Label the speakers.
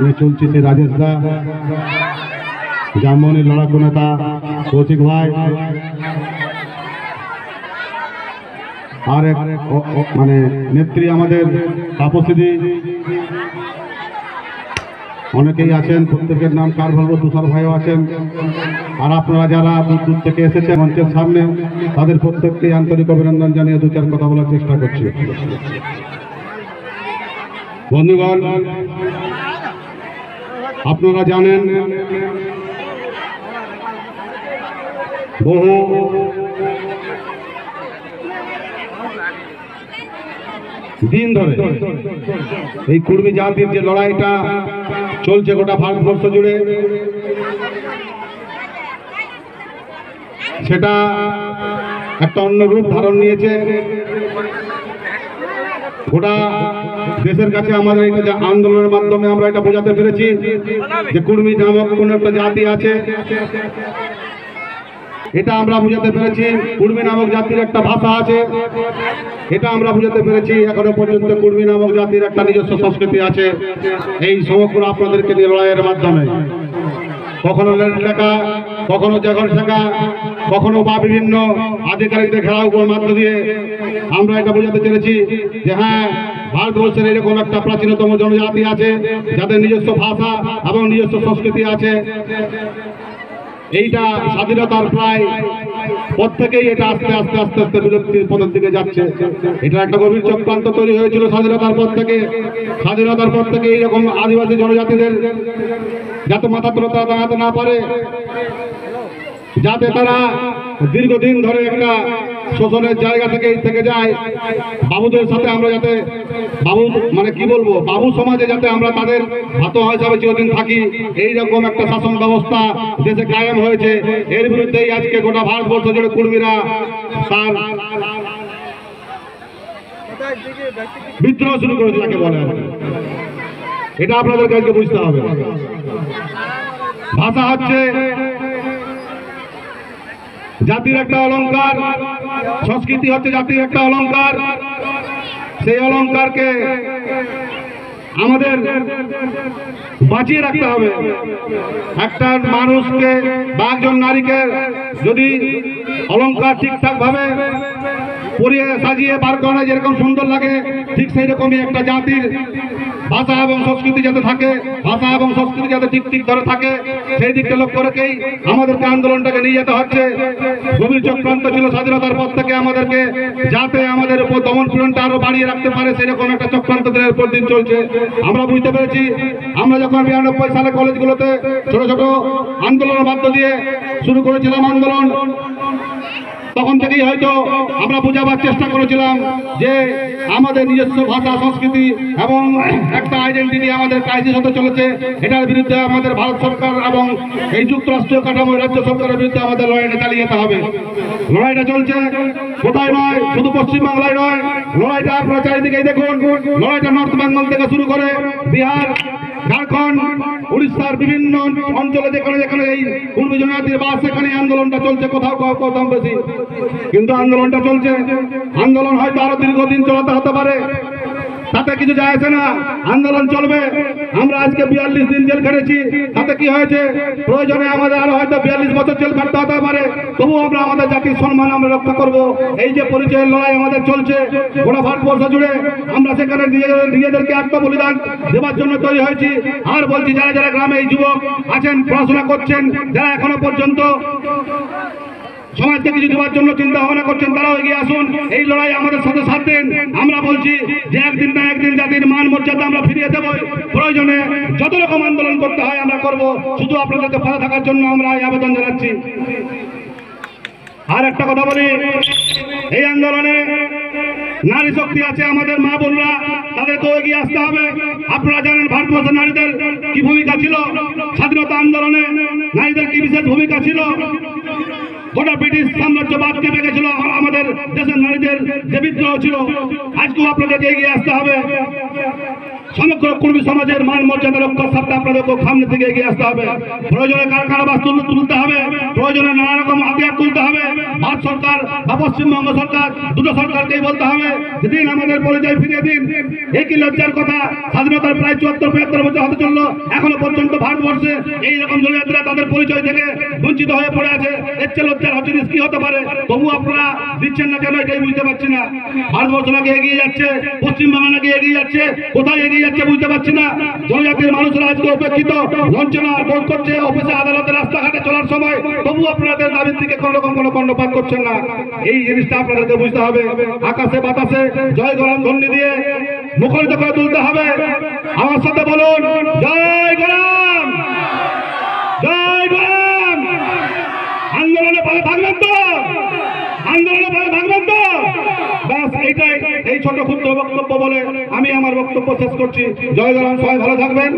Speaker 1: নিয়ে চলছে সেই রাজেশ দা, জামবনির লড়াকু নেতা কৌশিক ভাই, আর এক মানে নেত্রী আমাদের তাপসীদি, অনেকেই আছেন, প্রত্যেকের নাম কার বলবো, তুষার ভাইও আছেন। আর আপনারা যারা দূর থেকে এসেছেন মঞ্চের সামনে, তাদের প্রত্যেককে আন্তরিক অভিনন্দন জানিয়ে দু চার কথা বলার চেষ্টা করছি। বন্ধুগণ, আপনারা জানেন বহু দিন ধরে এই কুর্মী জাতির যে লড়াইটা চলছে গোটা ভারতবর্ষ জুড়ে, সেটা একটা অন্য রূপ ধারণ নিয়েছে। গোটা দেশের কাছে আমাদের এটা আন্দোলনের মাধ্যমে আমরা এটা বোঝাতে পেরেছি যে কুর্মী নামক কোন একটা জাতি আছে, এটা আমরা বুঝাতে পেরেছি। কুর্মী নামক জাতির একটা ভাষা আছে, এটা আমরা বুঝাতে পেরেছি। এখনো পর্যন্ত কুর্মী নামক জাতির একটা নিজস্ব সংস্কৃতি আছে। এই সমগ্র আপনাদেরকে নিয়ে লড়াইয়ের মাধ্যমে কখনো লেখা, কখনো জগন শেখা, কখনো বা বিভিন্ন আধিকারিকদের ঘেরাও মাধ্য দিয়ে আমরা এটা বোঝাতে পেরেছি যে হ্যাঁ, ভারতবর্ষের এরকম একটা প্রাচীনতম জনজাতি আছে যাদের নিজস্ব ভাষা এবং নিজস্ব সংস্কৃতি আছে। এইটা স্বাধীনতার প্রায় পর থেকেই এটা আস্তে আস্তে আস্তে আস্তে বিলুপ্তির পথের দিকে যাচ্ছে। এটা একটা গভীর চক্রান্ত তৈরি হয়েছিল স্বাধীনতার পর থেকে। স্বাধীনতার পর থেকে এইরকম আদিবাসী জনজাতিদের যাতে মাথা তুলে তারা দাঁড়াতে না পারে, যাতে তারা দীর্ঘদিন ধরে একটা শোষণের জায়গা থেকে যায়, বাবুদের সাথে আমরা যাতে বাবু মানে কি বলবো, বাবু সমাজে যাতে আমরা তাদের ভাতো হিসাবে চিরদিন থাকি, এইরকম একটা শাসন ব্যবস্থা দেশে কায়েম হয়েছে। এর বিরুদ্ধেই আজকে গোটা ভারতবর্ষ জুড়ে কুর্মীরা তার বিদ্রোহ শুরু করেছে, যাকে বলে। এটা আপনাদের কাছে বুঝতে হবে। ভাষা হচ্ছে জাতির একটা অলংকার, সংস্কৃতি হচ্ছে জাতির একটা অলংকার। সেই অলংকারকে আমাদের বাঁচিয়ে রাখতে হবে। একটা মানুষকে বা একজন নারীকে যদি অলংকার ঠিকঠাক ভাবে পরিয়ে সাজিয়ে বার করা যেরকম সুন্দর লাগে, ঠিক সেই রকমই একটা জাতির ভাষা এবং সংস্কৃতি যাতে থাকে, ভাষা এবং সংস্কৃতি যাতে ঠিক ঠিক ধরে থাকে, সেই দিকটা লক্ষ্য রেখেই আমাদেরকে আন্দোলনটাকে নিয়ে যেতে হচ্ছে। গভীর চক্রান্ত ছিল স্বাধীনতার পর থেকে আমাদেরকে, যাতে আমাদের উপর দমন পীড়নটা আরো বাড়িয়ে রাখতে পারে, সেরকম একটা চক্রান্ত দিনের পর দিন চলছে। আমরা বুঝতে পেরেছি, আমরা যখন 92 সালে কলেজগুলোতে ছোট ছোট আন্দোলনের মাধ্য দিয়ে শুরু করেছিলাম আন্দোলন, তখন থেকেই হয়তো আমরা বোঝাবার চেষ্টা করেছিলাম যে আমাদের নিজস্ব ভাষা, সংস্কৃতি এবং একটা আইডেন্টিটি আমাদের ক্রাইসিস হতে চলেছে। এটার বিরুদ্ধে আমাদের ভারত সরকার এবং এই যুক্তরাষ্ট্রীয় কাঠামো রাজ্য সরকারের বিরুদ্ধে আমাদের লড়াইটা চালিয়ে যেতে হবে। লড়াইটা চলছে কোথায় নয়, শুধু পশ্চিমবাংলায় নয়, লড়াইটা আপনারা চারিদিকেই দেখুন। লড়াইটা নর্থ বেঙ্গল থেকে শুরু করে বিহার, ঝাড়খণ্ড, উড়িষ্যার বিভিন্ন অঞ্চলে যেখানে যেখানে এই কুর্মী জনজাতির বাস, সেখানে আন্দোলনটা চলছে, কোথাও কম বেশি, কিন্তু আন্দোলনটা চলছে। আন্দোলন হয়তো আরো দীর্ঘদিন চলাতে হতে পারে, তাতে কিছু যায় আসে না, আন্দোলন চলবে। আমরা আজকে 42 দিন জেল খেটেছি, তাতে কি হয়েছে? প্রয়োজনে আমাদের আরো হয়তো 42 বছর জেল কাটতে হতে পারে, তবুও আমরা আমাদের জাতির সম্মান আমরা রক্ষা করব। এই যে পরিচয়ের লড়াই আমাদের চলছে গোটা ভারতবর্ষ জুড়ে, আমরা সেখানে নিজেদেরকে আত্মবলিদান দেওয়ার জন্য তৈরি হয়েছি। আর বলছি, যারা যারা গ্রামে এই যুবক আছেন, পড়াশোনা করছেন, যারা এখনো পর্যন্ত সমাজকে কিছু দেওয়ার জন্য চিন্তা ভাবনা করছেন, তারাও এগিয়ে আসুন, এই লড়াই আমাদের সাথে সাথ দিন। আমরা বলছি যে একদিন না একদিন জাতির মান মর্যাদা আমরা ফিরিয়ে দেবো। প্রয়োজনে যত রকম আন্দোলন করতে হয় আমরা করব, শুধু আপনাদেরকে পাশে থাকার জন্য আমরা এই আবেদন জানাচ্ছি। আর একটা কথা বলি, এই আন্দোলনে নারী শক্তি আছে, আমাদের মা বোনরা, তাদেরকেও এগিয়ে আসতে হবে। আপনারা জানেন ভারতবর্ষের নারীদের কি ভূমিকা ছিল স্বাধীনতা আন্দোলনে, নারীদের কি বিশেষ ভূমিকা ছিল। গোটা ব্রিটিশ সাম্রাজ্যবাদকে ভেঙেছিল আমাদের দেশের নারীদের যে বিদ্রোহ ছিল। আজকেও আপনাদেরকে এগিয়ে আসতে হবে। সমগ্র কর্মী সমাজের মান মর্যাদা রক্ষার স্বার্থে আপনাদেরকে সামনে থেকে এগিয়ে আসতে হবে। প্রয়োজনে কারখানা বাস তুলতে হবে, প্রয়োজনে নানা রকম হাতিয়ার তুলতে হবে। ভারত সরকার বা পশ্চিমবঙ্গ সরকার, দুটো সরকারকেই বলতে হবে যেদিন আমাদের পরিচয় ফিরিয়ে দিন। একই লজ্জার কথা, স্বাধীনতার প্রায় 74-75 বছর হতে চললো, এখনো পর্যন্ত ভারতবর্ষে এইরকম জনজাতিরা তাদের পরিচয় থেকে বঞ্চিত হয়ে পড়ে আছে। এর চেয়ে লজ্জার জিনিস কি হতে পারে? তবু আপনারা দিচ্ছেন না কেন, এটাই বুঝতে পারছি না। ভারতবর্ষ নাকি এগিয়ে যাচ্ছে, পশ্চিমবঙ্গ নাকি এগিয়ে যাচ্ছে, কোথায় এগিয়ে যাচ্ছে বুঝতে পারছি না। জনজাতির মানুষরা আজকে উপেক্ষিত, লঞ্চনা বোধ করছে অফিসে, আদালতে, রাস্তাঘাটে চলার সময়, তবু আপনাদের দাবির দিকে কোন রকম কোনো কর্ণপাত করছেন না। এই জিনিসটা আপনাদেরকে বুঝতে হবে। আকাশে বাতাসে জয় গরাম ধ্বনি দিয়ে মুখরিত করে তুলতে হবে। আমার সাথে বলুন, জয় গরাম, জয় গরাম। আন্দোলনে পাশে থাকবেন তো? আন্দোলনে পাশে থাকবেন তো? ব্যাস এইটাই, এই ছোট ক্ষুদ্র বক্তব্য বলে আমি আমার বক্তব্য শেষ করছি। জয় গরাম, সবাই ভালো থাকবেন।